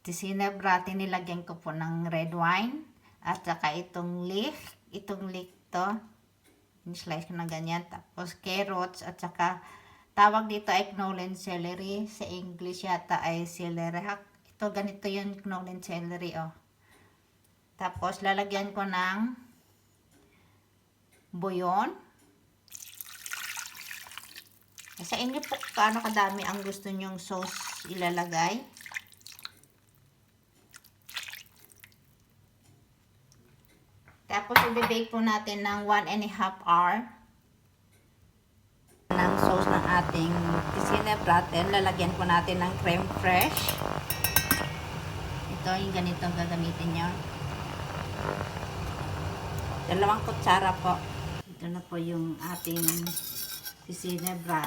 Tisinebra, nilagyan ko po ng red wine. At saka itong leek to. Slice ko na ganyan. Tapos carrots at saka tawag dito ay knollen celery. Sa English yata ay celery. Ito ganito yung knollen celery oh. Tapos lalagyan ko ng buyon. Sa inyo po kaano kadami ang gusto nyong sauce ilalagay. Tapos i-bake po natin ng 1.5 hour ng sauce ng ating tisinebra. Lalagyan po natin ng creme fresh. Ito yung ganito gagamitin nyo. 2 kutsara po. Ito na po yung ating tisinebra.